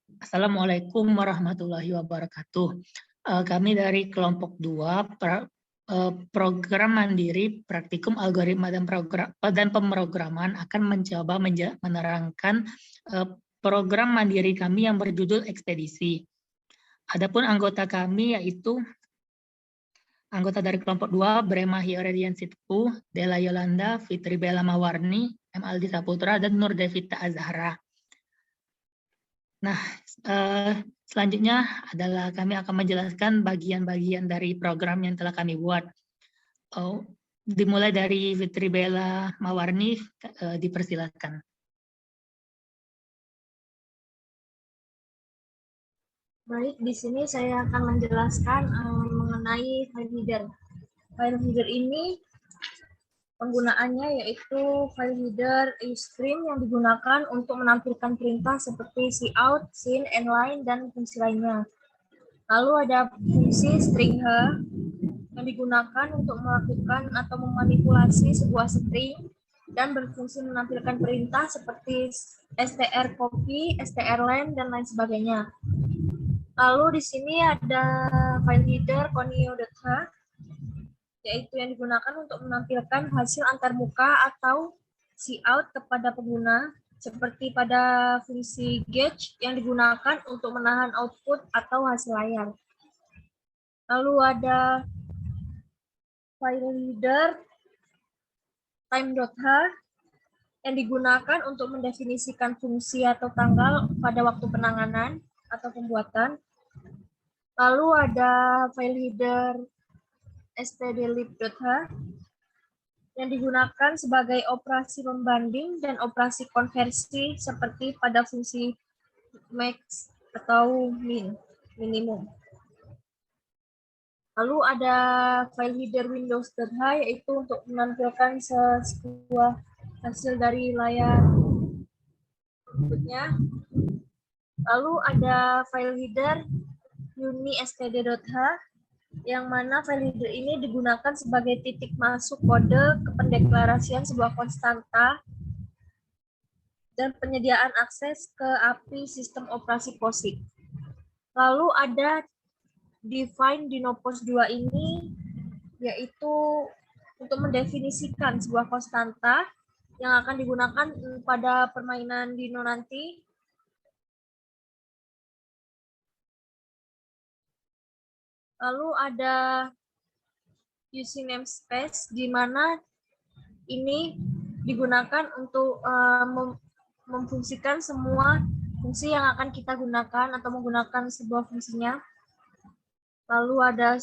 Assalamualaikum warahmatullahi wabarakatuh. Kami dari kelompok 2 program mandiri praktikum algoritma dan pemrograman akan mencoba menerangkan program mandiri kami yang berjudul ekspedisi. Adapun anggota kami yaitu anggota dari kelompok 2 Brema Hioredian Sitku, Dela Yolanda, Fitri Bella Mawarni, M. Aldi Saputra, dan Nur Devita Azhara. Nah, selanjutnya adalah kami akan menjelaskan bagian-bagian dari program yang telah kami buat. Dimulai dari Fitri Bella Mawarni, dipersilakan. Baik, di sini saya akan menjelaskan mengenai file header. File header ini penggunaannya yaitu file header string yang digunakan untuk menampilkan perintah seperti cout, syn, line, dan fungsi lainnya. Lalu ada fungsi string h yang digunakan untuk melakukan atau memanipulasi sebuah string dan berfungsi menampilkan perintah seperti strcopy, strlen, dan lain sebagainya. Lalu di sini ada file header conio.h, yaitu yang digunakan untuk menampilkan hasil antarmuka atau cout kepada pengguna, seperti pada fungsi gauge yang digunakan untuk menahan output atau hasil layar. Lalu ada file header time.h yang digunakan untuk mendefinisikan fungsi atau tanggal pada waktu penanganan atau pembuatan. Lalu ada file header stdlib.h yang digunakan sebagai operasi membanding dan operasi konversi seperti pada fungsi max atau minimum. Lalu ada file header windows.h yaitu untuk menampilkan sebuah hasil dari layar berikutnya. Lalu ada file header unistd.h yang mana file header ini digunakan sebagai titik masuk kode kependeklarasian sebuah konstanta dan penyediaan akses ke API sistem operasi POSIX. Lalu ada define dinopos 2 ini yaitu untuk mendefinisikan sebuah konstanta yang akan digunakan pada permainan Dino nanti. Lalu ada using namespace, di mana ini digunakan untuk memfungsikan semua fungsi yang akan kita gunakan atau menggunakan sebuah fungsinya. Lalu ada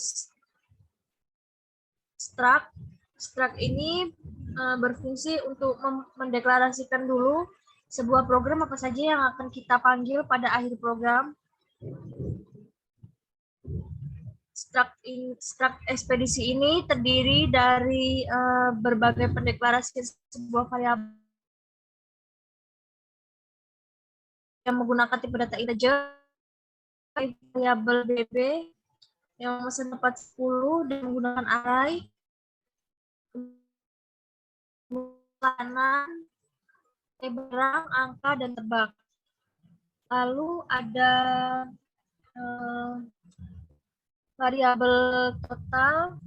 struct. Struct ini berfungsi untuk mendeklarasikan dulu sebuah program apa saja yang akan kita panggil pada akhir program. Struct ekspedisi ini terdiri dari berbagai pendeklarasian sebuah variabel yang menggunakan tipe data integer, variabel bb yang memesan dapat 10 dan menggunakan array, kanan, barang, angka, dan tebak. Lalu ada variabel total,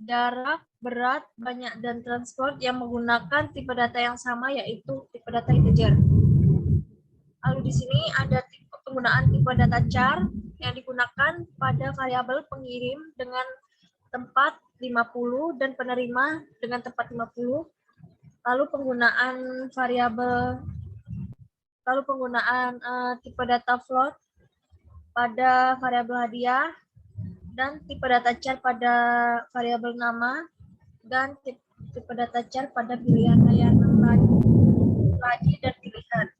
jarak, berat, banyak, dan transport yang menggunakan tipe data yang sama, yaitu tipe data integer. Lalu di sini ada penggunaan tipe data char yang digunakan pada variabel pengirim dengan tempat 50 dan penerima dengan tempat 50. Lalu penggunaan tipe data float pada variabel hadiah, dan tipe data char pada variabel nama, dan tipe data char pada pilihan layanan laji dan pilihan.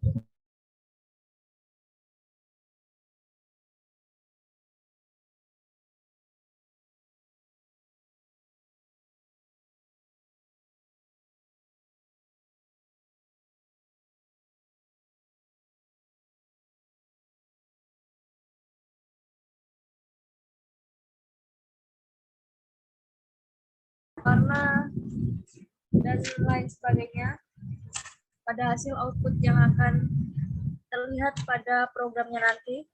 Warna dan lain sebagainya pada hasil output yang akan terlihat pada programnya nanti,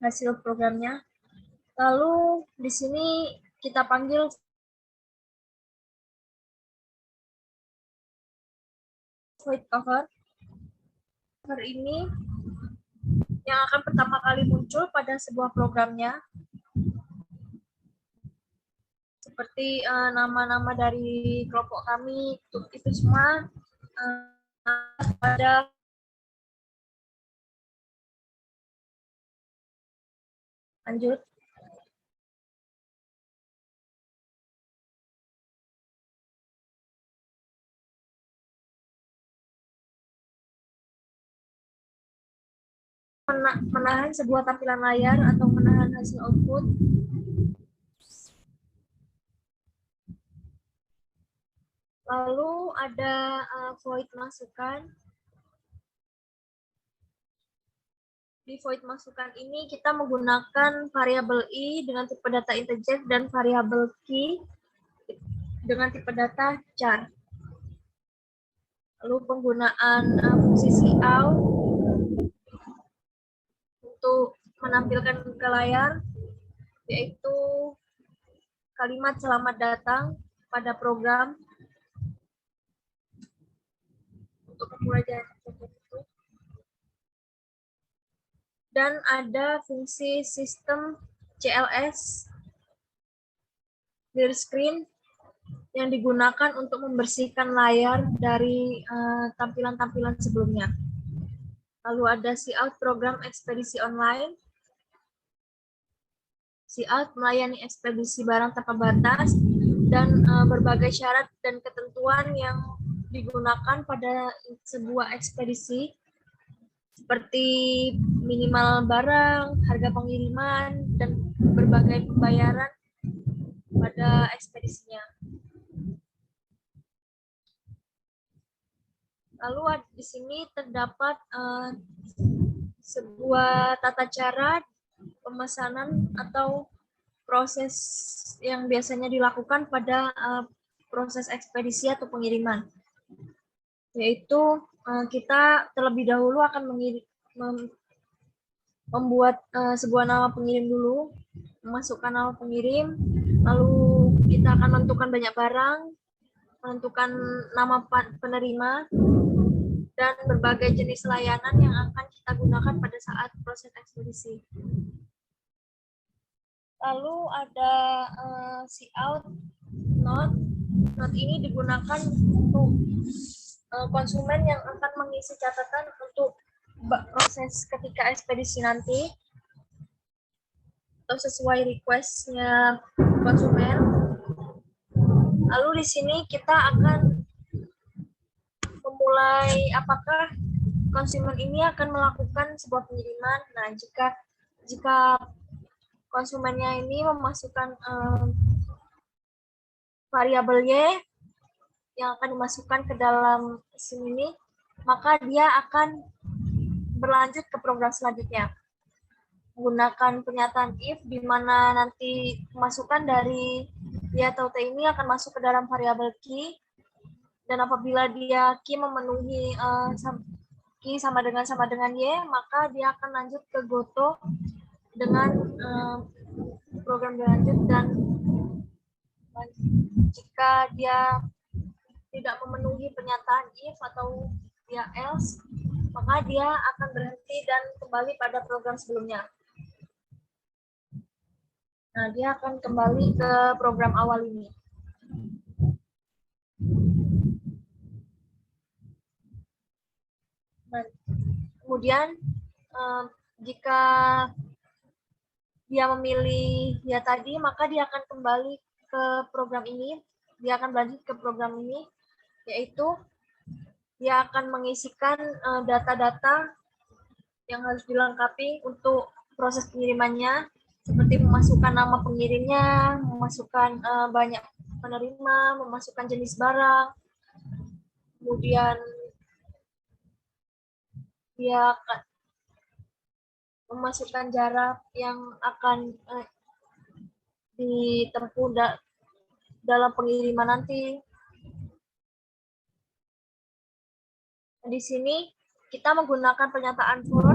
hasil programnya. Lalu di sini kita panggil void cover. Cover ini yang akan pertama kali muncul pada sebuah programnya. Seperti nama-nama dari kelompok kami, itu semua pada lanjut. Menahan sebuah tampilan layar atau menahan hasil output. Lalu ada void masukan. Di void masukan ini kita menggunakan variabel i dengan tipe data integer dan variabel key dengan tipe data char. Lalu penggunaan fungsi cout untuk menampilkan ke layar, yaitu kalimat selamat datang pada program untuk pembelajaran itu. Dan ada fungsi sistem CLS clear screen yang digunakan untuk membersihkan layar dari tampilan-tampilan sebelumnya. Lalu ada cout program ekspedisi online. Cout melayani ekspedisi barang tanpa batas dan berbagai syarat dan ketentuan yang digunakan pada sebuah ekspedisi, seperti minimal barang, harga pengiriman, dan berbagai pembayaran pada ekspedisinya. Lalu di sini terdapat sebuah tata cara pemesanan atau proses yang biasanya dilakukan pada proses ekspedisi atau pengiriman, yaitu kita terlebih dahulu akan membuat sebuah nama pengirim dulu, memasukkan nama pengirim, lalu kita akan menentukan banyak barang, menentukan nama penerima, dan berbagai jenis layanan yang akan kita gunakan pada saat proses ekspedisi. Lalu ada cout note. Note ini digunakan untuk konsumen yang akan mengisi catatan untuk proses ketika ekspedisi nanti atau sesuai request-nya konsumen. Lalu di sini kita akan memulai apakah konsumen ini akan melakukan sebuah pengiriman. Nah, jika konsumennya ini memasukkan variabel Y yang akan dimasukkan ke dalam SIM ini, maka dia akan berlanjut ke program selanjutnya. Menggunakan pernyataan if, di mana nanti masukan dari Y atau T ini akan masuk ke dalam variabel key, dan apabila dia key memenuhi key sama dengan Y, maka dia akan lanjut ke goto dengan program berlanjut, dan jika dia tidak memenuhi pernyataan if atau dia else, maka dia akan berhenti dan kembali pada program sebelumnya. Nah, dia akan kembali ke program awal ini. Nah, kemudian jika dia memilih ya tadi, maka dia akan kembali ke program ini. Dia akan lanjut ke program ini, yaitu dia akan mengisikan data-data yang harus dilengkapi untuk proses pengirimannya, seperti memasukkan nama pengirimnya, memasukkan banyak penerima, memasukkan jenis barang, kemudian dia akan memasukkan jarak yang akan ditempuh dalam pengiriman nanti. Di sini kita menggunakan pernyataan for.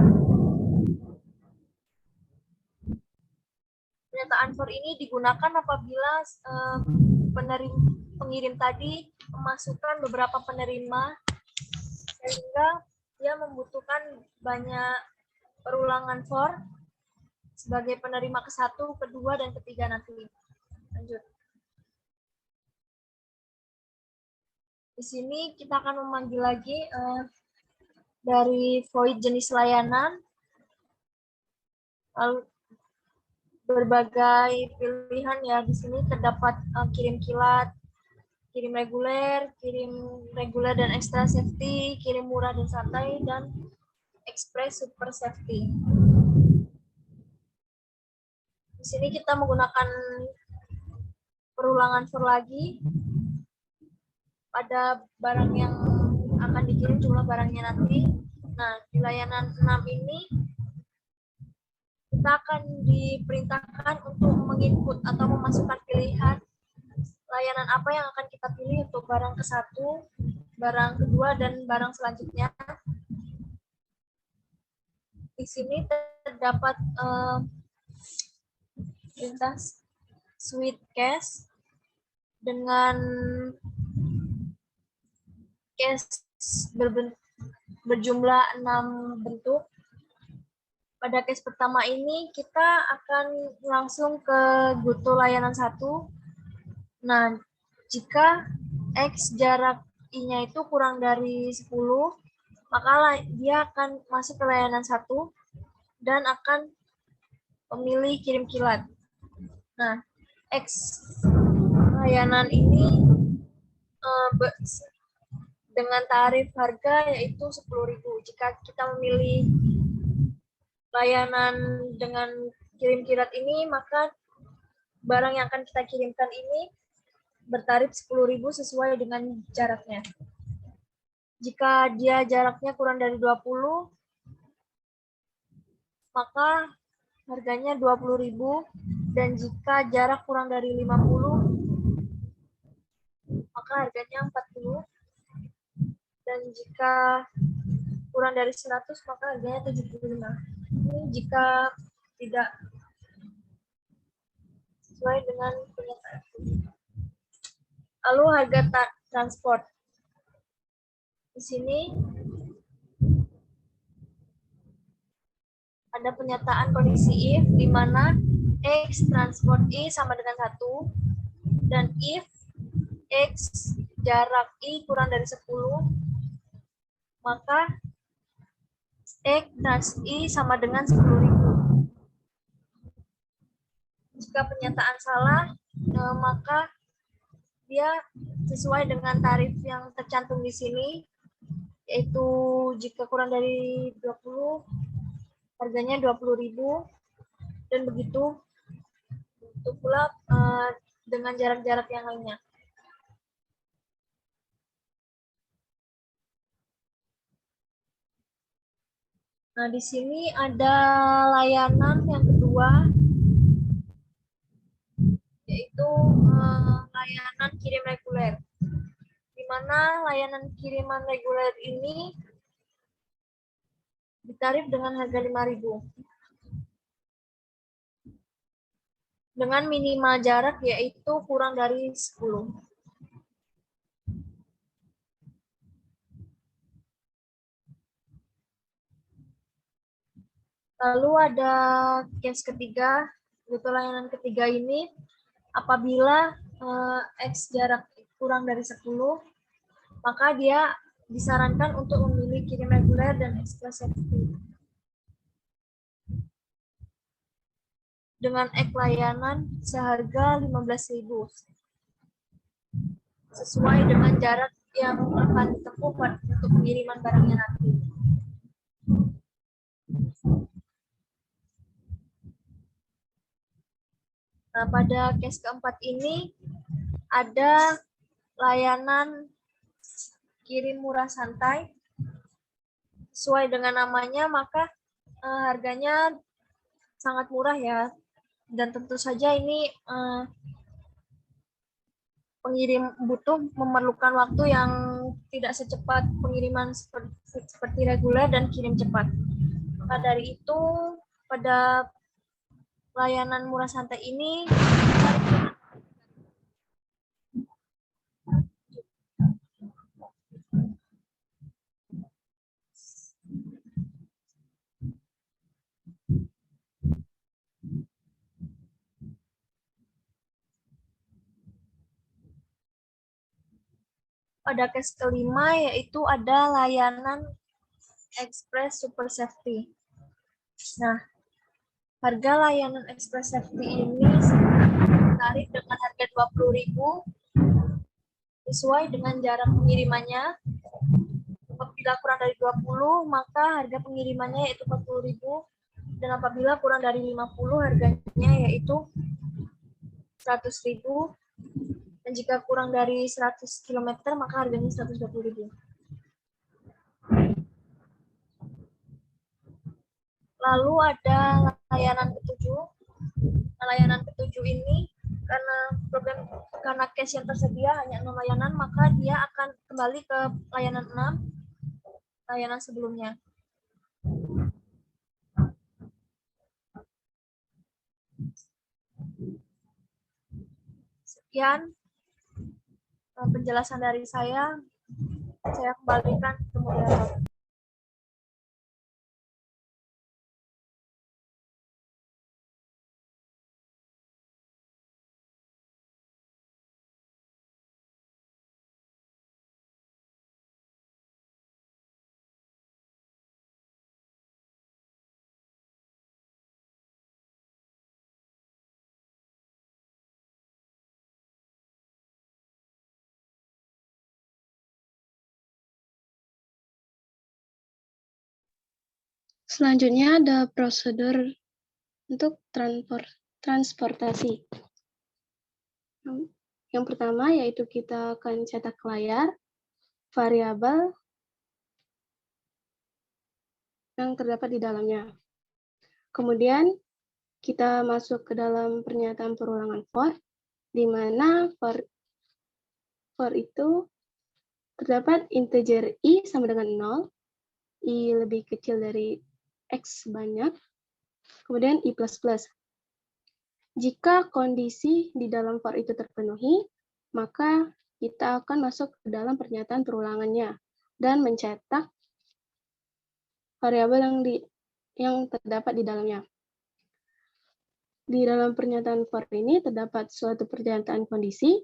Pernyataan for ini digunakan apabila pengirim tadi memasukkan beberapa penerima sehingga dia membutuhkan banyak perulangan for sebagai penerima ke-1, ke-2, dan ke-3 nanti. Lanjut. Di sini kita akan memanggil lagi dari void jenis layanan, lalu berbagai pilihan ya. Di sini terdapat kirim kilat, kirim reguler dan extra safety, kirim murah dan santai, dan express super safety. Di sini kita menggunakan perulangan for lagi pada barang yang akan dikirim, jumlah barangnya nanti. Nah, di layanan 6 ini kita akan diperintahkan untuk menginput atau memasukkan pilihan layanan apa yang akan kita pilih untuk barang ke-1, barang kedua, dan barang selanjutnya. Di sini terdapat perintah switch cache dengan cache berjumlah 6 bentuk. Pada case pertama ini kita akan langsung ke GoTo layanan 1. Nah, jika X jarak I-nya itu kurang dari 10, maka dia akan masuk ke layanan 1 dan akan memilih kirim kilat. Nah, X layanan ini dengan tarif harga yaitu 10.000. Jika kita memilih layanan dengan kirim kilat ini, maka barang yang akan kita kirimkan ini bertarif 10.000 sesuai dengan jaraknya. Jika dia jaraknya kurang dari 20, maka harganya 20.000, dan jika jarak kurang dari 50, maka harganya 40, dan jika kurang dari 100, maka harganya 75. Ini jika tidak sesuai dengan pernyataan. Lalu harga transport. Di sini ada pernyataan kondisi if di mana X transport I sama dengan 1, dan if X jarak I kurang dari 10, maka X trans I sama dengan 10.000. Jika pernyataan salah, maka dia sesuai dengan tarif yang tercantum di sini, yaitu jika kurang dari 20, harganya 20.000, dan begitu pula dengan jarak-jarak yang lainnya. Nah, di sini ada layanan yang kedua, yaitu layanan kirim reguler. Di mana layanan kiriman reguler ini ditarif dengan harga 5.000. Dengan minimal jarak yaitu kurang dari 10. Lalu ada case ketiga, yaitu layanan ketiga ini apabila X jarak kurang dari 10, maka dia disarankan untuk memilih kirim reguler dan extra safety. Dengan X layanan seharga 15.000. Sesuai dengan jarak yang akan ditempuh untuk pengiriman barangnya nanti. Nah, pada case keempat ini ada layanan kirim murah santai. Sesuai dengan namanya, maka harganya sangat murah ya. Dan tentu saja ini pengirim butuh memerlukan waktu yang tidak secepat pengiriman seperti reguler dan kirim cepat. Maka dari itu, pada layanan murah santai ini pada case kelima, yaitu ada layanan Express Super Safety. Nah, harga layanan Express Safety ini menarik dengan harga 20.000 sesuai dengan jarak pengirimannya. Apabila kurang dari 20, maka harga pengirimannya yaitu 40.000, dan apabila kurang dari 50, harganya yaitu 100.000. Dan jika kurang dari 100 km, maka harganya 120.000. Lalu ada layanan ketujuh. Nah, layanan ketujuh ini karena case yang tersedia hanya 6 layanan, maka dia akan kembali ke layanan 6, layanan sebelumnya. Sekian penjelasan dari saya kembalikan ke moderator. Selanjutnya ada prosedur untuk transportasi. Yang pertama yaitu kita akan cetak layar, variabel yang terdapat di dalamnya. Kemudian kita masuk ke dalam pernyataan perulangan for, di mana for itu terdapat integer i sama dengan 0, i lebih kecil dari x banyak, kemudian i++. Jika kondisi di dalam for itu terpenuhi, maka kita akan masuk ke dalam pernyataan perulangannya dan mencetak variabel yang terdapat di dalamnya. Di dalam pernyataan for ini terdapat suatu pernyataan kondisi,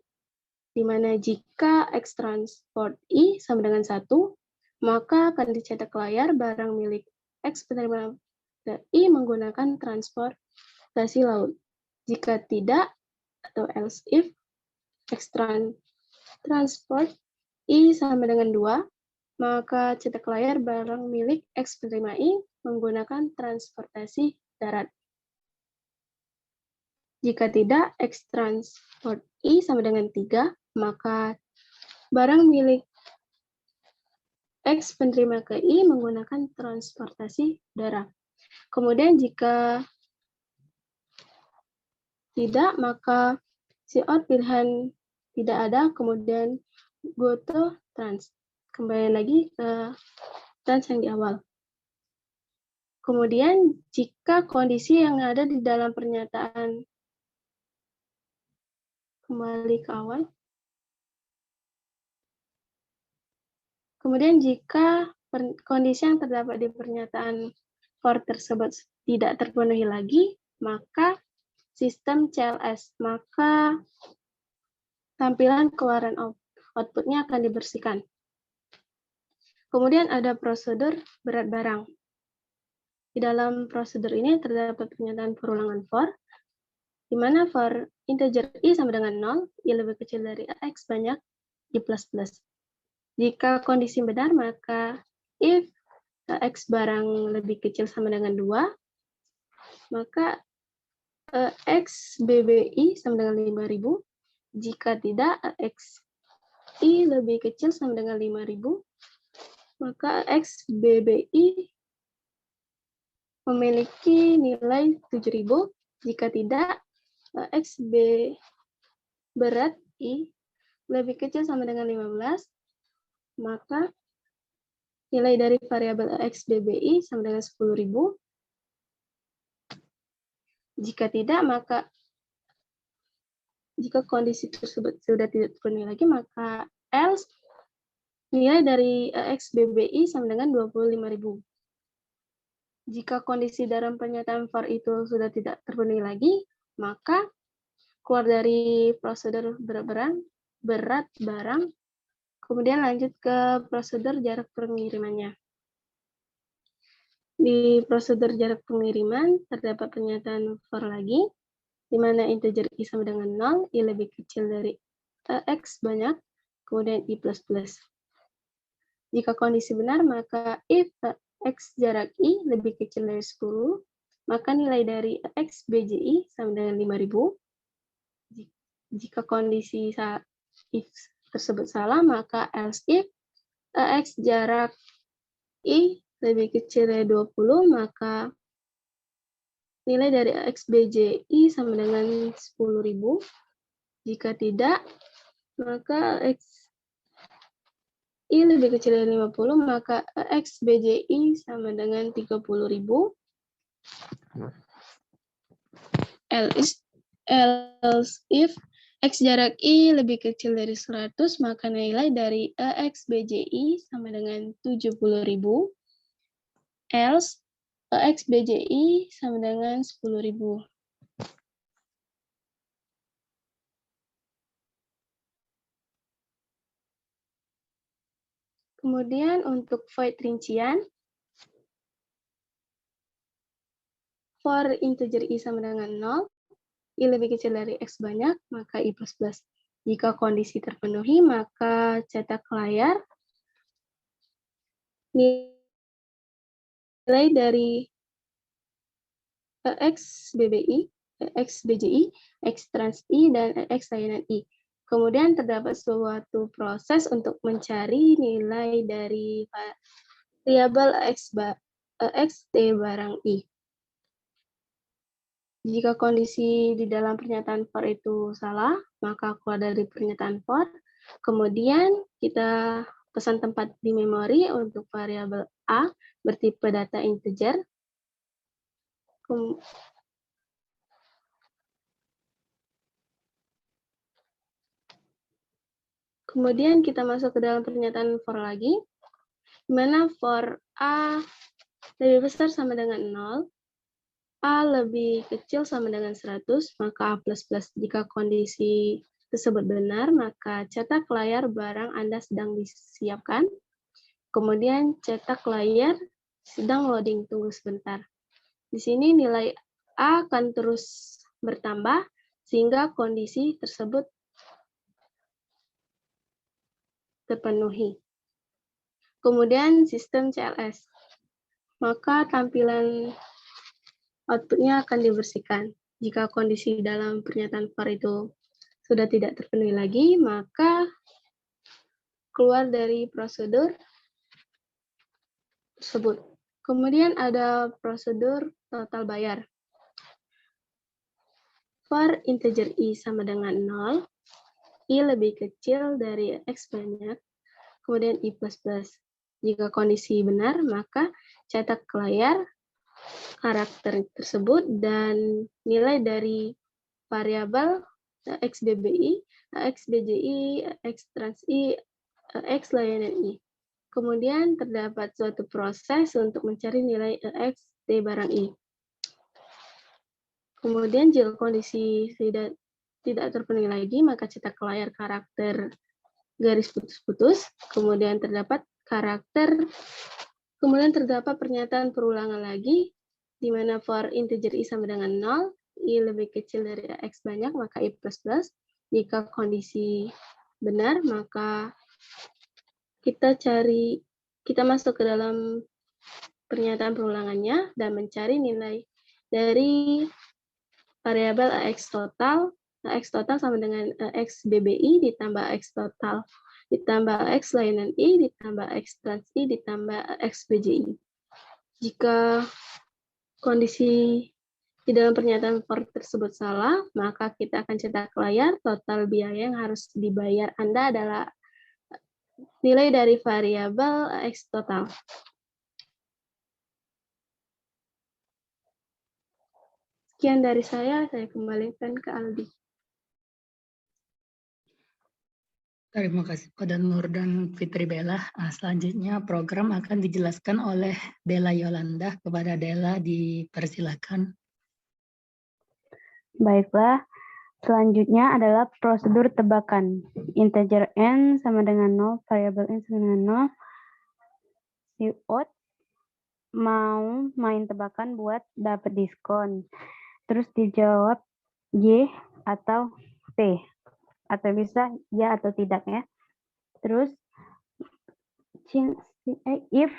di mana jika X transport I sama dengan 1, maka akan dicetak layar barang milik X penerima I menggunakan transportasi laut. Jika tidak, atau else if, X transport I sama dengan 2, maka cetak layar barang milik X penerima I menggunakan transportasi darat. Jika tidak, X transport I sama dengan 3, maka barang milik X penerima ke I menggunakan transportasi darat. Kemudian jika tidak, maka out pilihan tidak ada, kemudian go to trans. Kembali lagi ke trans yang di awal. Kemudian jika kondisi yang ada di dalam pernyataan, kembali ke awal. Kemudian jika kondisi yang terdapat di pernyataan for tersebut tidak terpenuhi lagi, maka sistem CLS, maka tampilan keluaran outputnya akan dibersihkan. Kemudian ada prosedur berat barang. Di dalam prosedur ini terdapat pernyataan perulangan for, di mana for integer I sama dengan 0, I lebih kecil dari X banyak, I++. Jika kondisi benar, maka if X barang lebih kecil sama dengan 2, maka X BBI sama dengan 5.000. Jika tidak, X I lebih kecil sama dengan 5.000, maka X BBI memiliki nilai 7.000. Jika tidak, X B berat I lebih kecil sama dengan 15, maka nilai dari variabel X BBI sama dengan 10.000. Jika tidak, maka jika kondisi tersebut sudah tidak terpenuhi lagi, maka else nilai dari X BBI sama dengan 25.000. Jika kondisi dalam pernyataan for itu sudah tidak terpenuhi lagi, maka keluar dari prosedur berat barang, kemudian lanjut ke prosedur jarak pengirimannya. Di prosedur jarak pengiriman terdapat pernyataan for lagi, di mana integer i sama dengan 0, i lebih kecil dari x banyak, kemudian i plus plus. Jika kondisi benar, maka if x jarak i lebih kecil dari 10, maka nilai dari x bji sama dengan 5.000. Jika kondisi if tersebut salah, maka else if x jarak i lebih kecil dari 20, maka nilai dari X BJI sama dengan 10.000. Jika tidak, maka X I lebih kecil dari 50, maka X BJI sama dengan 30.000. Else if X jarak I lebih kecil dari 100, maka nilai dari X BJI sama dengan 70.000. Else X BJI sama dengan 10.000. Kemudian untuk void rincian, for integer i sama dengan 0, i lebih kecil dari x banyak, maka i plus plus. Jika kondisi terpenuhi, maka cetak layar nilai dari X BBI, X BJI, X trans I, dan X layanan I. Kemudian terdapat suatu proses untuk mencari nilai dari variabel X T barang I. Jika kondisi di dalam pernyataan for itu salah, maka keluar dari pernyataan for. Kemudian kita pesan tempat di memori untuk variabel A bertipe data integer. Kemudian kita masuk ke dalam pernyataan for lagi, di mana for A lebih besar sama dengan 0, A lebih kecil sama dengan 100, maka A++. Jika kondisi tersebut benar, maka cetak layar barang Anda sedang disiapkan. Kemudian cetak layar sedang loading, tunggu sebentar. Di sini nilai A akan terus bertambah, sehingga kondisi tersebut terpenuhi. Kemudian sistem CLS. Maka tampilan outputnya akan dibersihkan. Jika kondisi dalam pernyataan for itu sudah tidak terpenuhi lagi, maka keluar dari prosedur tersebut. Kemudian ada prosedur total bayar. For integer i sama dengan 0, i lebih kecil dari x banyak, kemudian i plus plus. Jika kondisi benar, maka cetak ke layar karakter tersebut dan nilai dari variabel X BBI, X BJI, X trans I, X layanan I. Kemudian terdapat suatu proses untuk mencari nilai X T barang I. Kemudian jika kondisi tidak terpenuhi lagi, maka cetak ke layar karakter garis putus-putus, kemudian terdapat pernyataan perulangan lagi, di mana for integer i sama dengan 0, i lebih kecil dari x banyak, maka i plus plus. Jika kondisi benar, maka kita masuk ke dalam pernyataan perulangannya dan mencari nilai dari variabel x total sama dengan x BBI ditambah x total ditambah x layanan i ditambah x trans i ditambah x BJI. Jika kondisi di dalam pernyataan for tersebut salah, maka kita akan cetak layar total biaya yang harus dibayar Anda adalah nilai dari variabel X total. Sekian dari saya kembalikan ke Aldi. Terima kasih pada Nur dan Fitri Bella. Selanjutnya program akan dijelaskan oleh Dela Yolanda. Kepada Dela dipersilakan. Baiklah, selanjutnya adalah prosedur tebakan. Integer n sama dengan 0, variabel n sama dengan 0. Si Ot mau main tebakan buat dapat diskon. Terus dijawab Y atau T. Atau bisa ya atau tidak ya. Terus if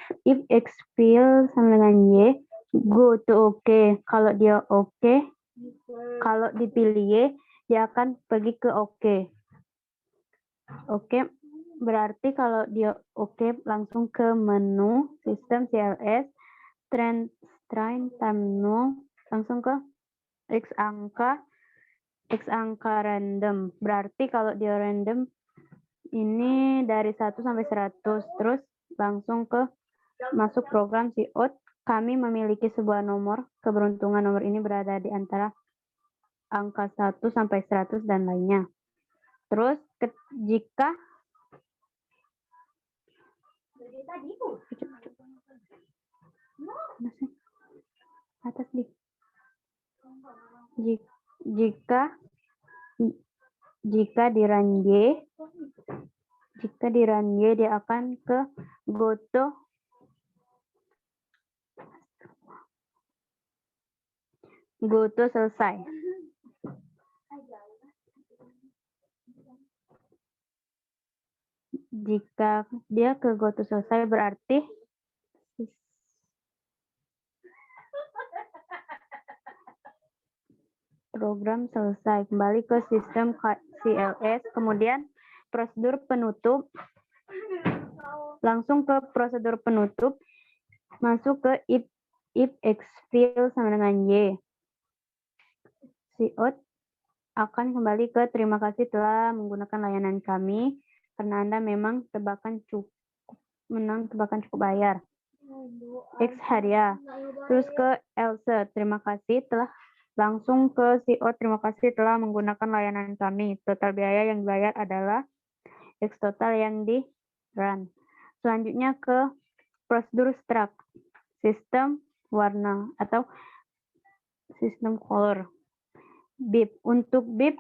X fill sama dengan Y, go to OK. Kalau dia OK, kalau dipilih Y, dia akan pergi ke OK. Oke, berarti kalau dia OK langsung ke menu sistem CLS, train time 0, langsung ke X angka random. Berarti kalau dia random ini dari 1 sampai 100, terus langsung ke masuk program si Ot. Kami memiliki sebuah nomor, keberuntungan nomor ini berada di antara angka 1 sampai 100 dan lainnya. Terus jika atas di jika di run Y dia akan ke goto selesai. Jika dia ke goto selesai berarti program selesai. Kembali ke sistem CLS, kemudian prosedur penutup. Langsung ke prosedur penutup, masuk ke if X fill sama dengan Y. Si Ot akan kembali ke terima kasih telah menggunakan layanan kami, karena Anda memang tebakan cukup bayar. X hadiah. Terus ke Else, terima kasih telah langsung ke si Ot, terima kasih telah menggunakan layanan kami. Total biaya yang dibayar adalah X total yang di run. Selanjutnya ke prosedur struct, sistem warna atau sistem color. Bip, untuk bip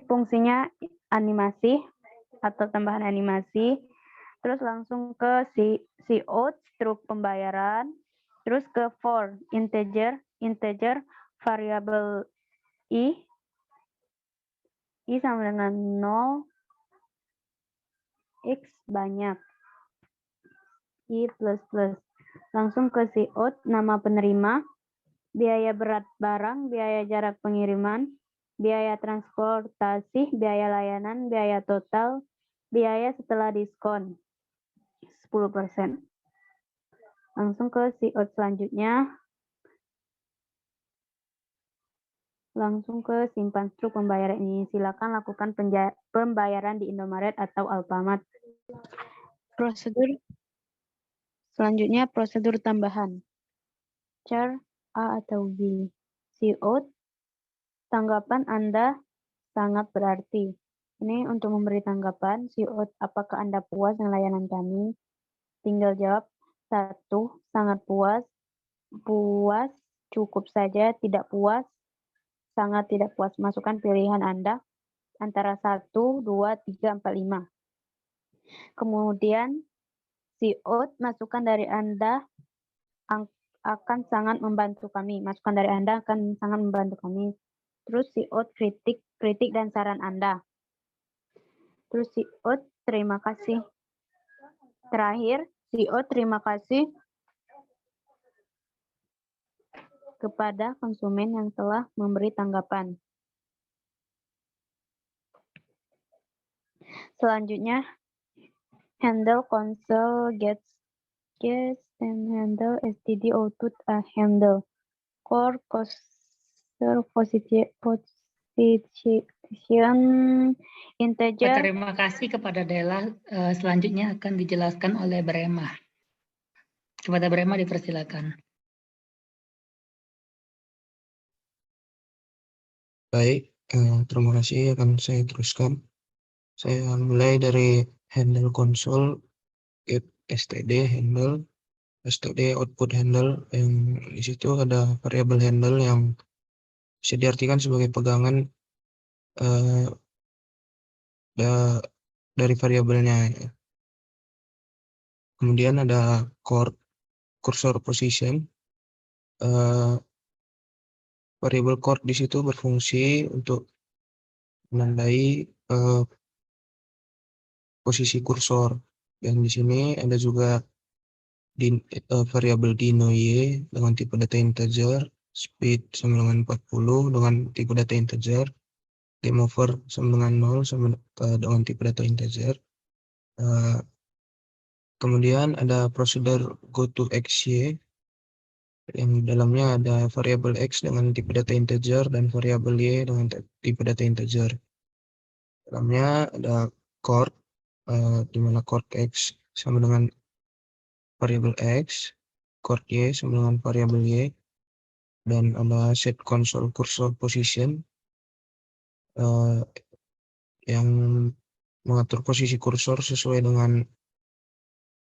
fungsinya animasi atau tambahan animasi. Terus langsung ke si Out, struk pembayaran. Terus ke for, integer variabel I sama dengan 0, X banyak, I plus. Langsung ke si Out, nama penerima, biaya berat barang, biaya jarak pengiriman, biaya transportasi, biaya layanan, biaya total, biaya setelah diskon 10%. Langsung ke si Out selanjutnya. Langsung ke simpan struk pembayaran ini. Silakan lakukan pembayaran di Indomaret atau Alfamart. Selanjutnya prosedur tambahan. Char A atau B. Si Out, tanggapan Anda sangat berarti. Ini untuk memberi tanggapan, si Out, apakah Anda puas dengan layanan kami? Tinggal jawab 1, sangat puas, cukup saja, tidak puas, sangat tidak puas. Masukkan pilihan Anda antara 1, 2, 3, 4, 5. Kemudian si Out, masukan dari Anda akan sangat membantu kami. Masukan dari Anda akan sangat membantu kami. Terus si Out, kritik dan saran Anda. Terus si Out, terima kasih. Terakhir, si Out, terima kasih kepada konsumen yang telah memberi tanggapan. Selanjutnya, handle console gets and handle std output a handle core Function integer. Terima kasih kepada Della. Selanjutnya akan dijelaskan oleh Brema. Kepada Brema dipersilakan. Baik, terima kasih, akan saya teruskan. Saya mulai dari handle console, get std handle, std output handle, yang di situ ada variabel handle yang bisa diartikan sebagai pegangan dari variabelnya. Kemudian ada cursor position. Variabel chord di situ berfungsi untuk menandai posisi kursor. Dan di sini ada juga variabel dino y dengan tipe data integer, speed sama dengan 40 dengan tipe data integer, game over sama dengan 0 sama dengan tipe data integer. Kemudian ada prosedur go to xy yang di dalamnya ada variabel x dengan tipe data integer dan variabel y dengan tipe data integer. Dalamnya ada chord, di mana chord x sama dengan variabel x, chord y sama dengan variabel y, dan ada set console cursor position yang mengatur posisi kursor sesuai dengan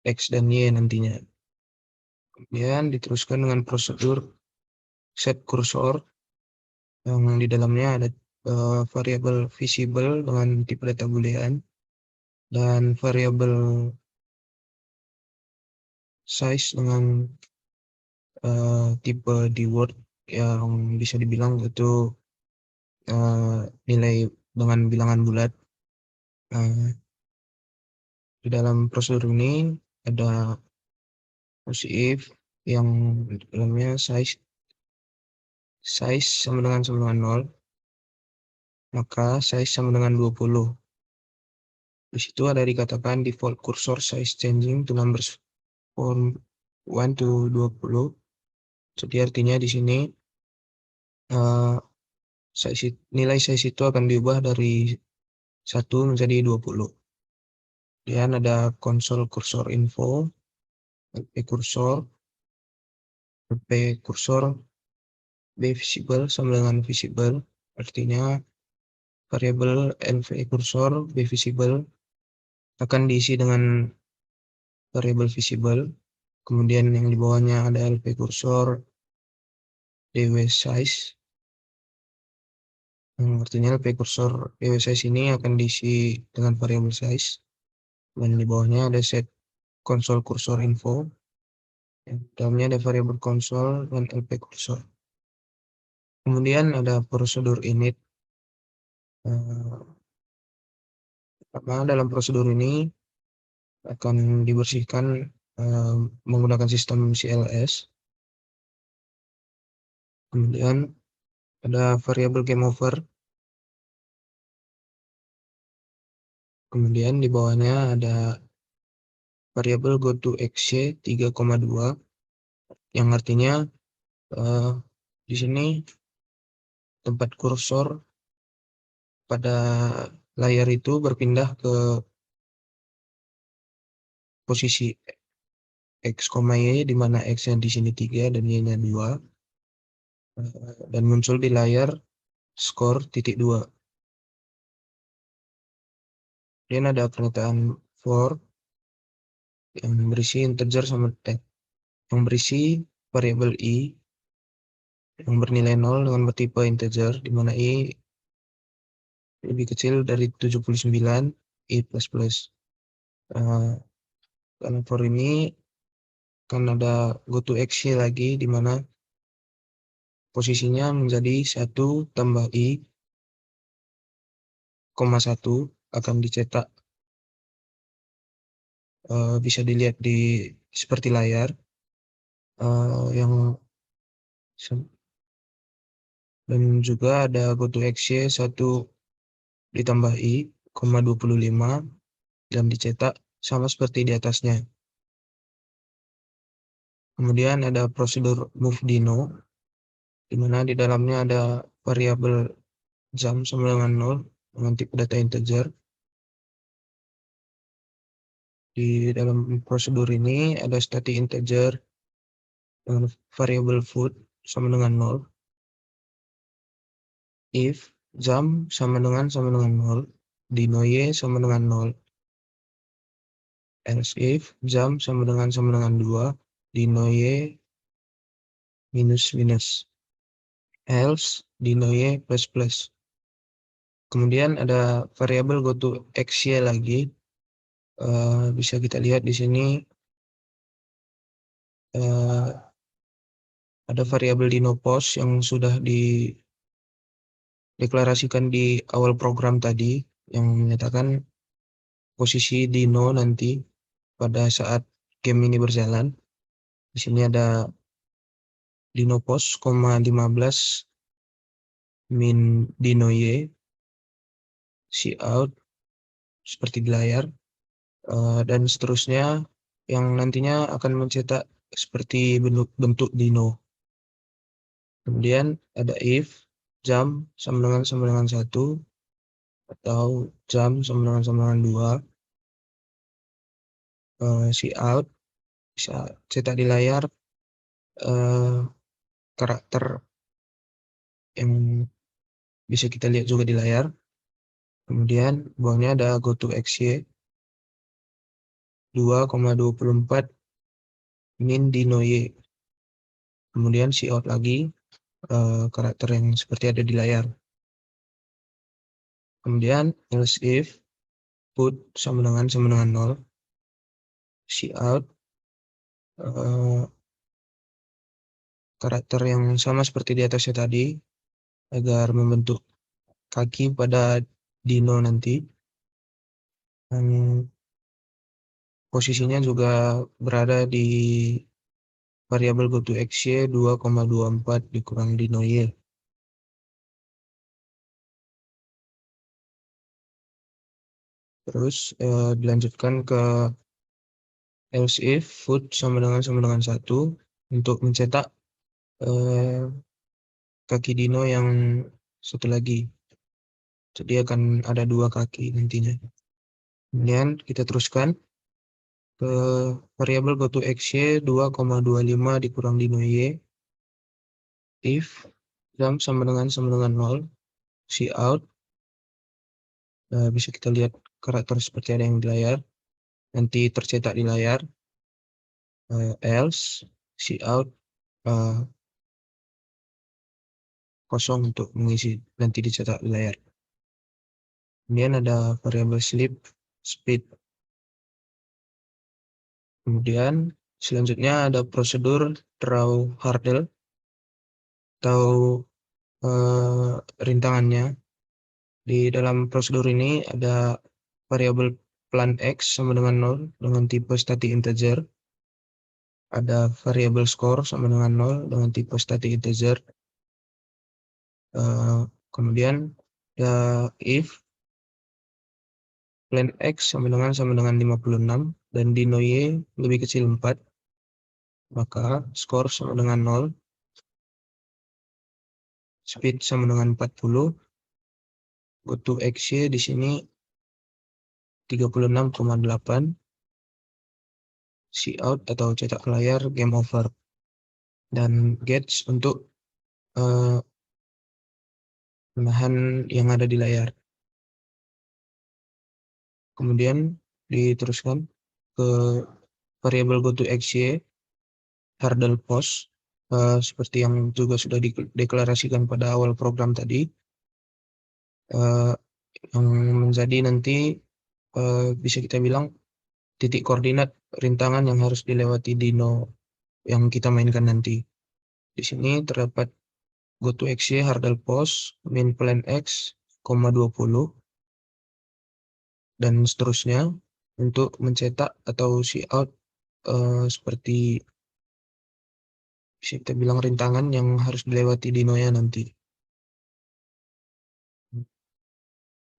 x dan y nantinya. Kemudian diteruskan dengan prosedur set kursor yang di dalamnya ada variabel visible dengan tipe data boolean dan variabel size dengan tipe dword yang bisa dibilang itu nilai dengan bilangan bulat. Di dalam prosedur ini ada if yang di dalamnya size sama dengan 0, maka size sama dengan 20. Di situ ada dikatakan default cursor size changing to numbers from 1 to 20. Jadi artinya di sini nilai size itu akan diubah dari 1 menjadi 20. Kemudian ada console cursor info, lp cursor b visible sama dengan visible, artinya variabel lv cursor b visible akan diisi dengan variabel visible. Kemudian yang di bawahnya ada lp cursor dw size, artinya lp cursor dw size ini akan diisi dengan variabel size. Dan di bawahnya ada set console cursor info, yang dalamnya ada variabel console dan lp cursor. Kemudian ada prosedur init. Pertama, dalam prosedur ini akan dibersihkan menggunakan sistem CLS. Kemudian ada variabel game over. Kemudian di bawahnya ada variabel go to xy 3,2 yang artinya di sini tempat kursor pada layar itu berpindah ke posisi x, y, di mana x-nya di sini 3 dan y-nya 2, dan muncul di layar skor .2. Kemudian ada pernyataan for yang berisi integer sama yang berisi variabel i yang bernilai 0 dengan bertipe integer, di mana i lebih kecil dari 79, i++. Dalam for ini kan ada go to xy lagi, di mana posisinya menjadi 1 tambah i, 1 akan dicetak, bisa dilihat di seperti layar, yang dan juga ada go to xy 1 ditambah i, 25 dan dicetak sama seperti di atasnya. Kemudian ada prosedur move dino, di mana di dalamnya ada variabel jam sama dengan 0 dengan tipe data integer. Di dalam prosedur ini ada static integer dengan variable food sama dengan 0. If jam sama dengan 0, dino y sama dengan 0. Else if jam sama dengan 2, dino y minus minus. Else dino y plus plus. Kemudian ada variabel goto xy lagi. Bisa kita lihat di sini ada variabel dino post yang sudah dideklarasikan di awal program tadi yang menyatakan posisi dino nanti pada saat game ini berjalan. Di sini ada dino post, 15 min dino y, cout seperti di layar, dan seterusnya yang nantinya akan mencetak seperti bentuk dino. Kemudian ada if jam sama dengan 1 atau jam sama dengan 2. Cout bisa cetak di layar karakter yang bisa kita lihat juga di layar. Kemudian bawahnya ada goto xy 2,24 min dino y. Kemudian cout lagi karakter yang seperti ada di layar. Kemudian else if put sama dengan 0, cout karakter yang sama seperti di atasnya tadi agar membentuk kaki pada dino nanti. Dan posisinya juga berada di variabel goto xy 2,24 dikurang dino y. Terus dilanjutkan ke else if food sama dengan 1 untuk mencetak kaki dino yang satu lagi. Jadi akan ada 2 kaki nantinya. Kemudian kita teruskan ke variabel goto xy 2,25 dikurang dino y. If jam sama dengan 0, cout bisa kita lihat karakter seperti ada yang di layar nanti tercetak di layar. Else cout kosong untuk mengisi nanti dicetak di layar. Kemudian ada variabel sleep speed. Kemudian selanjutnya ada prosedur draw hurdle atau rintangannya. Di dalam prosedur ini ada variabel plan x sama dengan 0 dengan tipe static integer. Ada variabel score sama dengan 0 dengan tipe static integer. Kemudian ada if plan x sama dengan 56 dan dino y lebih kecil 4, maka skor sama dengan 0, speed sama dengan 40, goto xy di sini 36,8, cout atau cetak layar game over, dan gauge untuk menahan yang ada di layar. Kemudian diteruskan ke variabel goto xy hurdle post seperti yang juga sudah dideklarasikan pada awal program tadi, yang menjadi nanti bisa kita bilang titik koordinat rintangan yang harus dilewati dino yang kita mainkan nanti. Di sini terdapat goto xy hurdle post min plan x, 20 dan seterusnya untuk mencetak atau cout seperti bisa kita bilang rintangan yang harus dilewati dinonya nanti.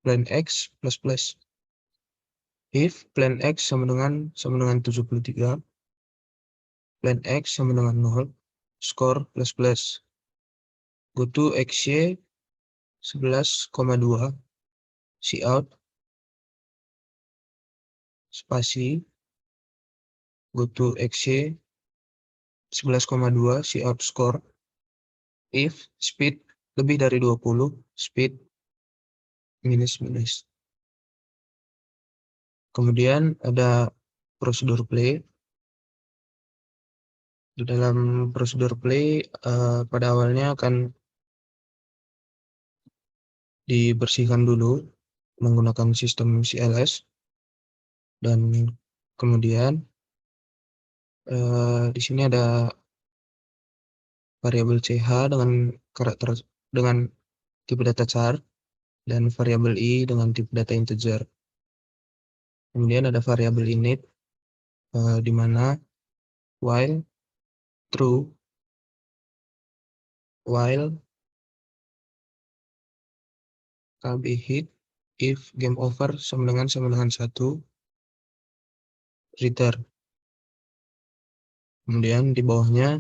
Plan x plus plus. If plan x sama dengan 73, plan x sama dengan 0, skor plus plus. Goto xy 11,2 cout spasi go to XY 11,2 cout score if speed lebih dari 20 speed minus. Kemudian ada prosedur play. Di dalam prosedur play pada awalnya akan dibersihkan dulu menggunakan sistem CLS, dan kemudian di sini ada variabel CH dengan tipe data char dan variabel I dengan tipe data integer. Kemudian ada variabel init di mana while true, while KB hit, if game over sama dengan 1, return. Kemudian di bawahnya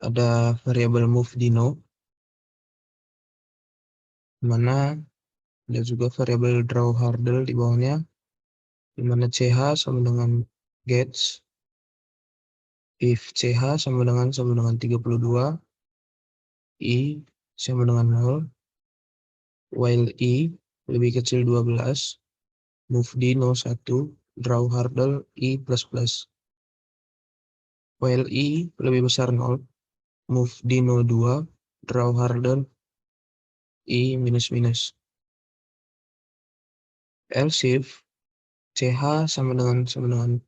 ada variabel move dino, di mana ada juga variabel draw hurdle di bawahnya, di mana CH sama dengan gets, if CH sama dengan 32, I sama dengan 0, while I lebih kecil 12, move dino 1, draw hurdle I++. While I lebih besar 0, move dino 2, draw hurdle I minus. Else if CH sama dengan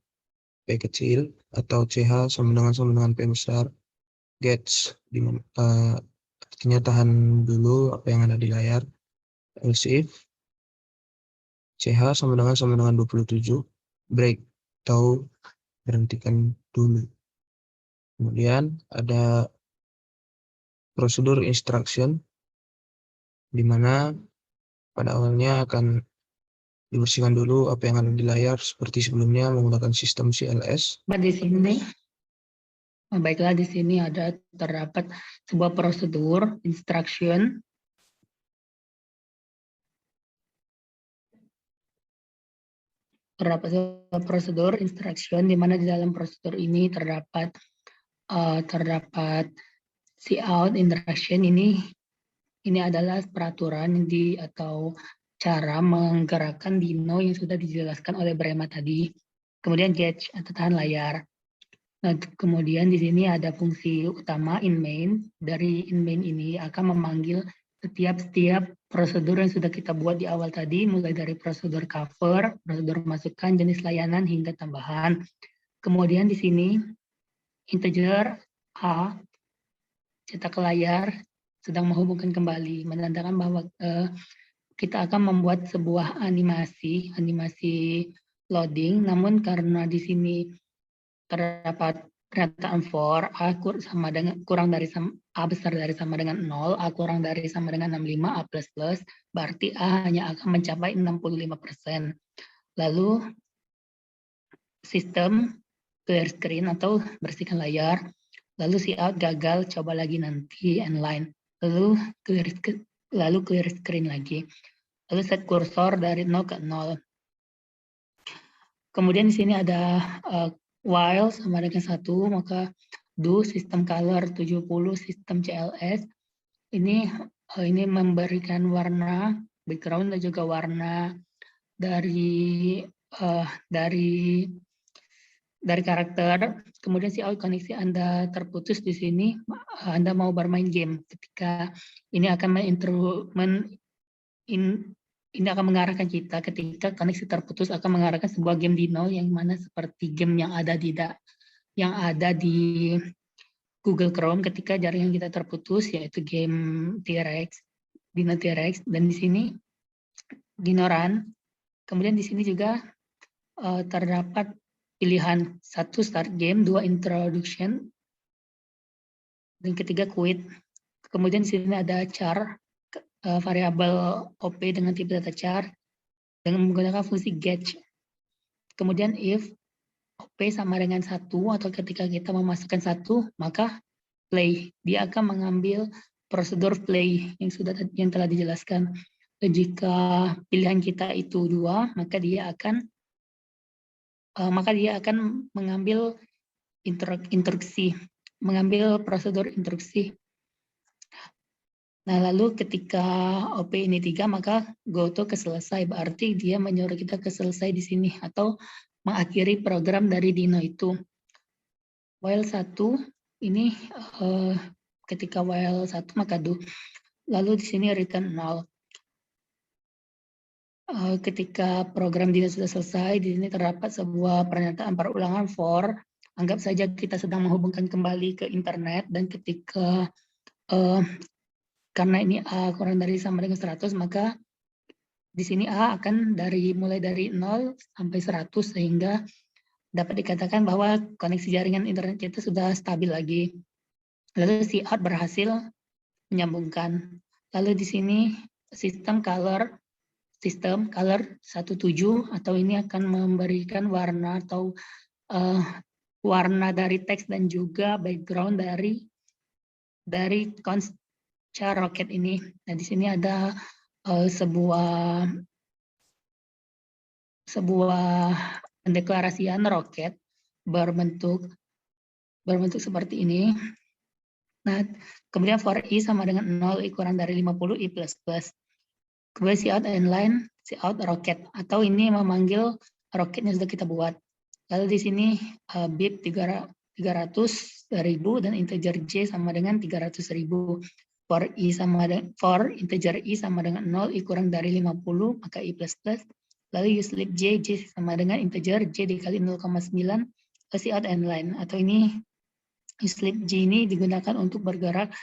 P kecil atau CH sama dengan P besar, gets, artinya tahan dulu apa yang ada di layar. Else if CH sama dengan 27, break atau berhentikan dulu. Kemudian ada prosedur instruction, di mana pada awalnya akan dibersihkan dulu apa yang ada di layar seperti sebelumnya menggunakan sistem CLS. Di sini, baiklah, di sini terdapat sebuah prosedur instruction. Terdapat sebuah prosedur instruction di mana di dalam prosedur ini terdapat cout instruction. Ini adalah peraturan atau cara menggerakkan dino yang sudah dijelaskan oleh Brema tadi. Kemudian gauge atau tahan layar. Nah, kemudian di sini ada fungsi utama in main. Dari in main ini akan memanggil setiap prosedur yang sudah kita buat di awal tadi, mulai dari prosedur cover, prosedur masukkan, jenis layanan, hingga tambahan. Kemudian di sini integer A cetak ke layar sedang menghubungkan kembali, menandakan bahwa kita akan membuat sebuah animasi loading, namun karena di sini terdapat pernyataan for A sama dengan A besar dari sama dengan 0, A kurang dari sama dengan 65, A plus, berarti A hanya akan mencapai 65%. Lalu sistem clear screen atau bersihkan layar, lalu cout gagal, coba lagi nanti endline, lalu clear screen lagi, lalu set kursor dari 0 ke 0. Kemudian di sini ada while sama dengan 1, maka do sistem color 70 sistem CLS. Ini memberikan warna background dan juga warna dari karakter. Kemudian cout koneksi Anda terputus di sini, Anda mau bermain game. Ketika ini akan ini akan mengarahkan kita, ketika koneksi terputus akan mengarahkan sebuah game dino yang mana seperti game yang ada di Google Chrome ketika jaringan kita terputus, yaitu game T-Rex, Dino T-Rex, dan di sini Dino Run. Kemudian di sini juga terdapat pilihan 1 start game, 2 introduction, dan ketiga quit. Kemudian di sini ada char, variabel OP dengan tipe data char dengan menggunakan fungsi gauge. Kemudian if OP sama dengan 1 atau ketika kita memasukkan 1, maka play. Dia akan mengambil prosedur play yang telah dijelaskan. Jika pilihan kita itu 2, maka dia akan mengambil mengambil prosedur instruksi. Nah, lalu ketika OP ini 3, maka go to ke selesai, berarti dia menyuruh kita ke selesai di sini atau mengakhiri program dari Dino itu. While 1 ini ketika while 1 maka do. Lalu di sini return 0. Ketika program Dino sudah selesai, di sini terdapat sebuah pernyataan perulangan for. Anggap saja kita sedang menghubungkan kembali ke internet, dan ketika karena ini A kurang dari sama dengan 100, maka di sini A akan mulai dari 0 sampai 100, sehingga dapat dikatakan bahwa koneksi jaringan internet kita sudah stabil lagi. Lalu si out berhasil menyambungkan. Lalu di sini sistem color 17 atau ini akan memberikan warna atau warna dari teks dan juga background dari Concha roket ini. Nah, di sini ada sebuah pendeklarasian roket berbentuk seperti ini. Nah, kemudian for i sama dengan 0, i kurang dari 50, i plus plus. Kemudian si out inline, si out roket, atau ini memanggil roketnya sudah kita buat. Lalu di sini bit 300.000 dan integer j sama dengan 300.000. For integer i sama dengan 0, i kurang dari 50, maka i plus plus. Lalu uselip j sama dengan integer j dikali 0,9, si out inline, atau ini uselip j ini digunakan untuk bergerak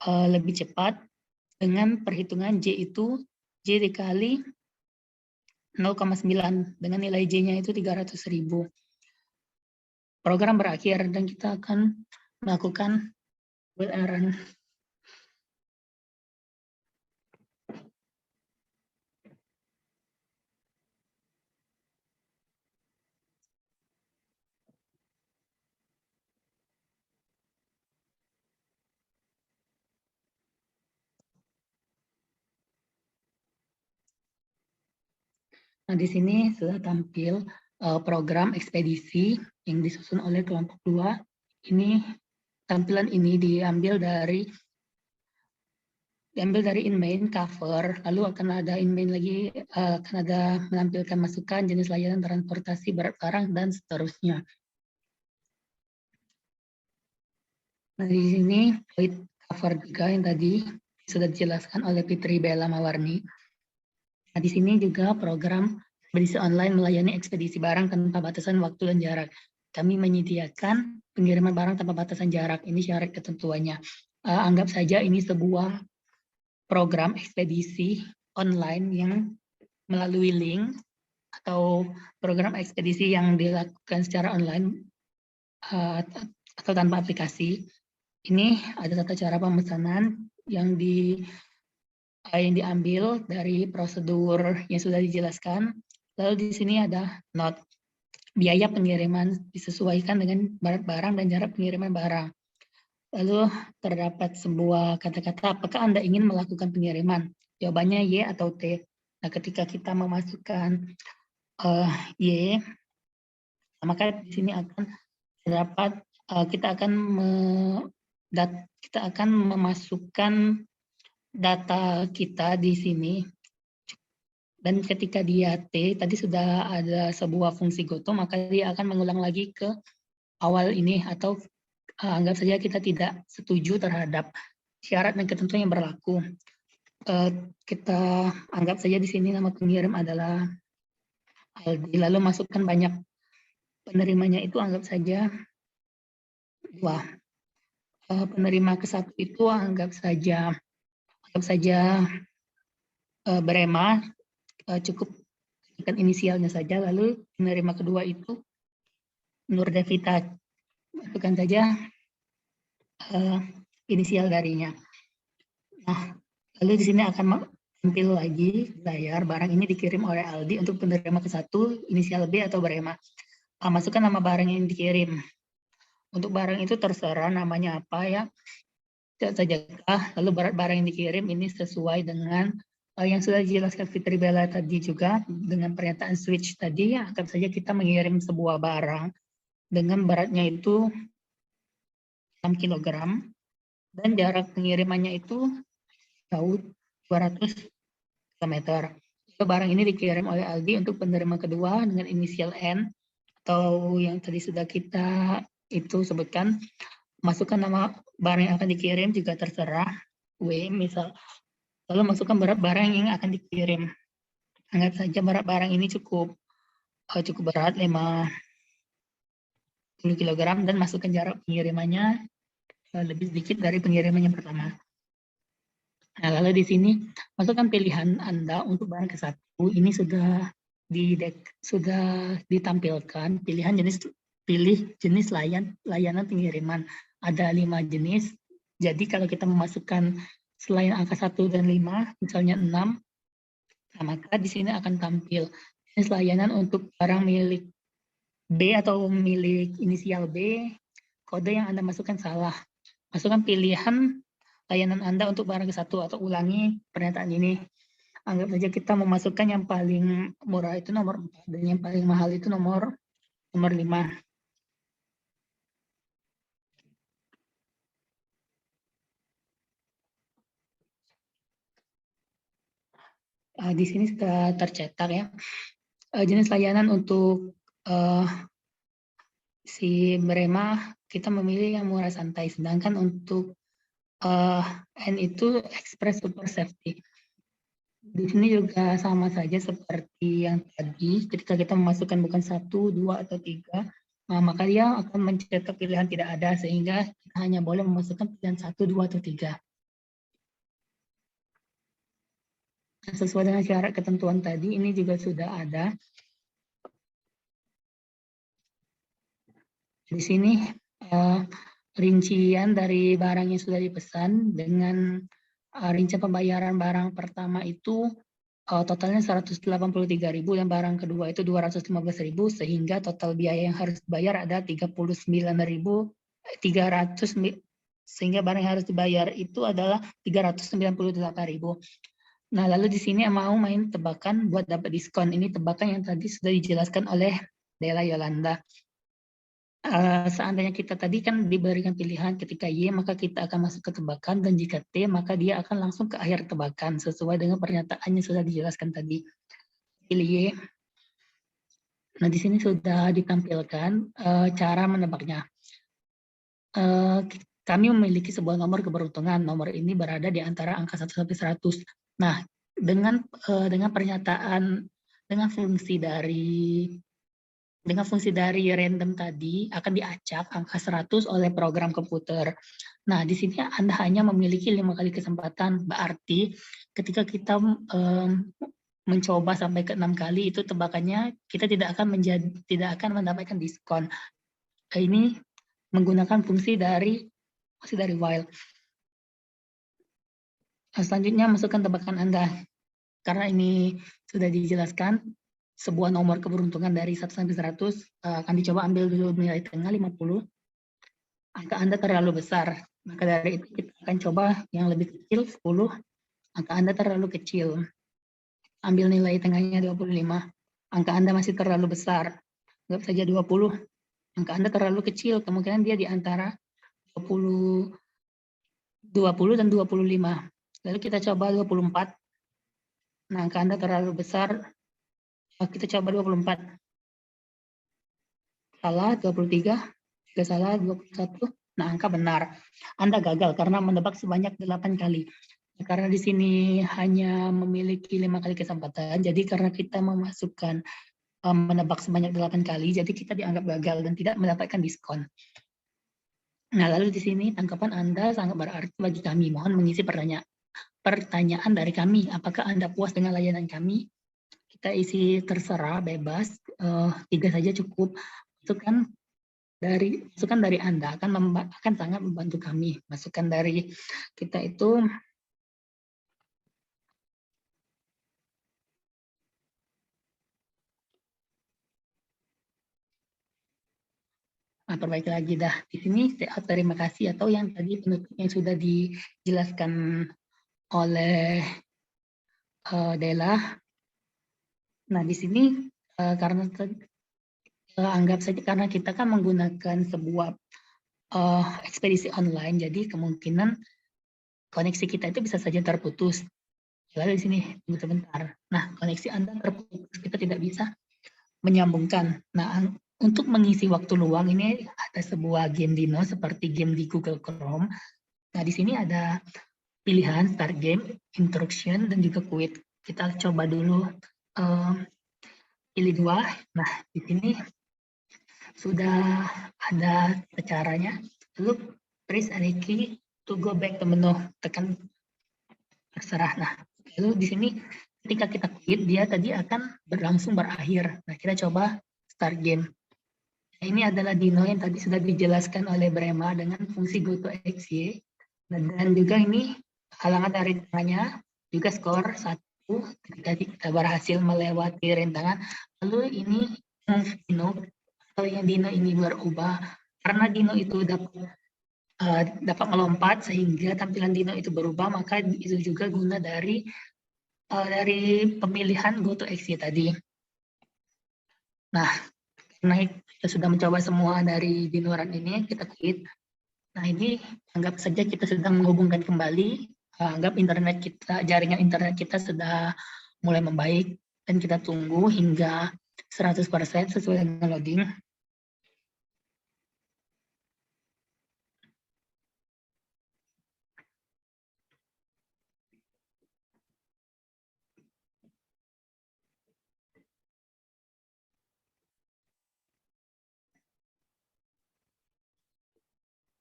lebih cepat dengan perhitungan j itu j dikali 0,9 dengan nilai j-nya itu 300.000. Program berakhir dan kita akan melakukan build and run. Nah, di sini sudah tampil program ekspedisi yang disusun oleh kelompok 2. Ini tampilan ini diambil dari in main cover, lalu akan ada in main lagi, akan ada menampilkan masukan jenis layanan transportasi barang dan seterusnya. Nah, di sini cover juga yang tadi sudah dijelaskan oleh Fitri Bella Mawarni. Nah, di sini juga program ekspedisi online melayani ekspedisi barang tanpa batasan waktu dan jarak. Kami menyediakan pengiriman barang tanpa batasan jarak. Ini syarat ketentuannya. Anggap saja ini sebuah program ekspedisi online yang melalui link atau program ekspedisi yang dilakukan secara online atau tanpa aplikasi. Ini ada tata cara pemesanan yang diambil dari prosedur yang sudah dijelaskan. Lalu di sini ada note. Biaya pengiriman disesuaikan dengan berat barang dan jarak pengiriman barang. Lalu terdapat sebuah kata-kata, apakah Anda ingin melakukan pengiriman? Jawabannya Y atau T. Nah, ketika kita memasukkan Y, maka di sini akan terdapat kita akan memasukkan data kita di sini, dan ketika dia T tadi sudah ada sebuah fungsi goto, maka dia akan mengulang lagi ke awal ini, atau anggap saja kita tidak setuju terhadap syarat dan ketentuan yang berlaku. Kita anggap saja di sini nama pengirim adalah Aldi, lalu masukkan banyak penerimanya itu anggap saja 2. Penerima ke-1 itu anggap saja Brema, cukup ikan inisialnya saja. Lalu penerima kedua itu Nur Devita, masukkan saja inisial darinya. Nah, lalu di sini akan tampil lagi layar barang ini dikirim oleh Aldi untuk penerima ke-1 inisial B atau Brema. Masukkan nama barang yang dikirim. Untuk barang itu terserah namanya apa ya. sajakah? Lalu barang yang dikirim ini sesuai dengan yang sudah dijelaskan Fitri Bella tadi juga dengan pernyataan switch tadi. Anggap saja kita mengirim sebuah barang dengan beratnya itu 6 kg dan jarak pengirimannya itu jauh 200 km. Barang ini dikirim oleh Aldi untuk penerima kedua dengan inisial N atau yang tadi sudah kita itu sebutkan. Masukkan nama barang yang akan dikirim juga terserah, W misal. Lalu masukkan berat barang yang akan dikirim. Anggap saja berat barang ini cukup berat 50 kg dan masukkan jarak pengirimannya lebih sedikit dari pengiriman yang pertama. Nah, lalu di sini masukkan pilihan Anda untuk barang ke satu. Ini sudah ditampilkan pilihan jenis layanan pengiriman. Ada 5 jenis. Jadi kalau kita memasukkan selain angka 1 dan 5, misalnya 6, maka di sini akan tampil jenis layanan untuk barang milik B atau milik inisial B, kode yang Anda masukkan salah. Masukkan pilihan layanan Anda untuk barang ke satu atau ulangi pernyataan ini. Anggap saja kita memasukkan yang paling murah itu nomor 4 dan yang paling mahal itu nomor 5. Di sini sudah tercetak ya. Jenis layanan untuk si Brema kita memilih yang murah santai, sedangkan untuk N itu Express Super Safety. Di sini juga sama saja seperti yang tadi, ketika kita memasukkan bukan 1, 2, atau 3, maka dia akan mencetak pilihan tidak ada, sehingga kita hanya boleh memasukkan pilihan 1, 2, atau 3. Sesuai dengan syarat ketentuan tadi, ini juga sudah ada. Di sini rincian dari barang yang sudah dipesan dengan rincian pembayaran barang pertama itu totalnya 183.000 dan barang kedua itu 215.000, sehingga total biaya yang harus dibayar ada 39.300, sehingga barang yang harus dibayar itu adalah 398.000. Nah, lalu di sini mau main tebakan buat dapat diskon. Ini tebakan yang tadi sudah dijelaskan oleh Della Yolanda. Seandainya kita tadi kan diberikan pilihan ketika Y, maka kita akan masuk ke tebakan, dan jika T, maka dia akan langsung ke akhir tebakan, sesuai dengan pernyataannya sudah dijelaskan tadi. Pilih Y. Nah, di sini sudah ditampilkan cara menebaknya. Kami memiliki sebuah nomor keberuntungan. Nomor ini berada di antara angka 1 sampai 100. Nah, dengan pernyataan, dengan fungsi dari random tadi akan diacak angka 100 oleh program komputer. Nah, di sini Anda hanya memiliki 5 kali kesempatan. Berarti ketika kita mencoba sampai ke 6 kali, itu tebakannya kita tidak akan mendapatkan diskon. Ini menggunakan fungsi dari while. Selanjutnya masukkan tebakan Anda. Karena ini sudah dijelaskan, sebuah nomor keberuntungan dari 1 sampai 100 akan dicoba ambil dulu nilai tengah 50. Angka Anda terlalu besar, maka dari itu kita akan coba yang lebih kecil 10. Angka Anda terlalu kecil, ambil nilai tengahnya 25. Angka Anda masih terlalu besar, anggap saja 20. Angka Anda terlalu kecil, kemungkinan dia di antara 20 dan 25. Lalu kita coba 24. Nah, angka Anda terlalu besar, kita coba 24. Salah 23, juga salah 21. Nah, angka benar. Anda gagal karena menebak sebanyak 8 kali. Karena di sini hanya memiliki 5 kali kesempatan, jadi karena kita memasukkan menebak sebanyak 8 kali, jadi kita dianggap gagal dan tidak mendapatkan diskon. Nah, lalu di sini tanggapan Anda sangat berarti bagi kami. Mohon mengisi pertanyaan dari kami. Apakah Anda puas dengan layanan kami? Kita isi terserah, bebas. 3 saja cukup. Masukan dari Anda akan sangat membantu kami. Masukan dari kita itu Nah, perbaiki lagi dah. Di sini terima kasih atau yang tadi penutupnya sudah dijelaskan oleh Dela. Nah, di sini karena anggap saja karena kita kan menggunakan sebuah ekspedisi online, jadi kemungkinan koneksi kita itu bisa saja terputus. Lalu di sini tunggu sebentar. Nah, koneksi Anda terputus, kita tidak bisa menyambungkan. Nah, untuk mengisi waktu luang ini ada sebuah game Dino seperti game di Google Chrome. Nah, di sini ada pilihan start game, instruction, dan juga quit. Kita coba dulu pilih 2. Nah, di sini sudah ada caranya. Lalu press any key to go back to menu. Tekan terserah. Nah, lalu di sini ketika kita quit, dia tadi akan langsung berakhir. Nah, kita coba start game. Nah, ini adalah Dino yang tadi sudah dijelaskan oleh Brema dengan fungsi GoToXY. Dan juga ini halangan dari rintangannya, juga skor 1 ketika kita berhasil melewati rintangan. Lalu ini Dino, atau yang Dino ini berubah, karena Dino itu dapat melompat sehingga tampilan Dino itu berubah, maka itu juga guna dari pemilihan GoToXY tadi. Nah, karena kita sudah mencoba semua dari Dino Run ini, kita quit. Nah, ini anggap saja kita sedang menghubungkan kembali, anggap jaringan internet kita sudah mulai membaik, dan kita tunggu hingga 100% sesuai dengan loading.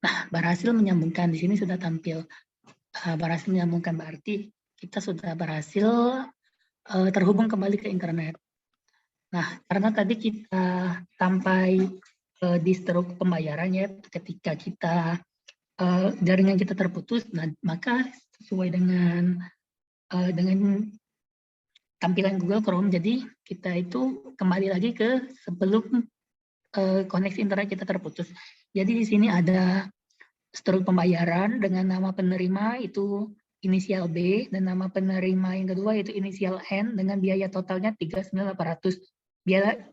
Nah, berhasil menyambungkan, di sini sudah tampil. Berhasil menyambungkan berarti kita sudah berhasil terhubung kembali ke internet. Nah, karena tadi kita sampai di struk pembayarannya, ketika jaringan kita terputus, nah, maka sesuai dengan tampilan Google Chrome, jadi kita itu kembali lagi ke sebelum koneksi internet kita terputus. Jadi di sini ada struk pembayaran dengan nama penerima itu inisial B, dan nama penerima yang kedua itu inisial N dengan biaya totalnya 39.800.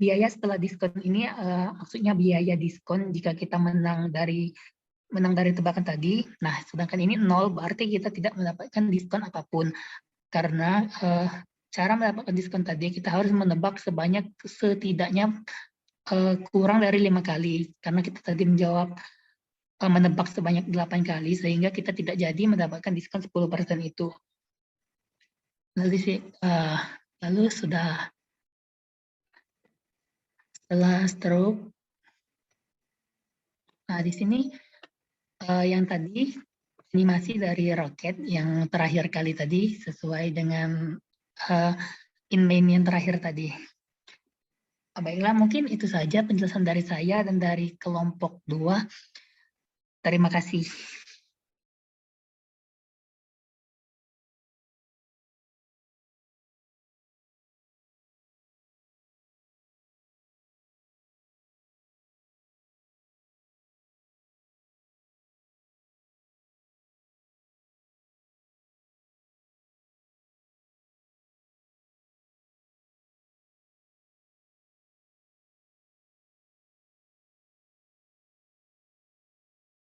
Biaya setelah diskon ini maksudnya biaya diskon jika kita menang dari tebakan tadi. Nah, sedangkan ini 0 berarti kita tidak mendapatkan diskon apapun. Karena cara mendapatkan diskon tadi kita harus menebak setidaknya kurang dari 5 kali, karena kita tadi menebak sebanyak 8 kali, sehingga kita tidak jadi mendapatkan diskon 10% itu. Lalu setelah stroke, nah di sini yang tadi animasi dari roket yang terakhir kali tadi sesuai dengan in main yang terakhir tadi. Baiklah, mungkin itu saja penjelasan dari saya dan dari kelompok 2. Terima kasih.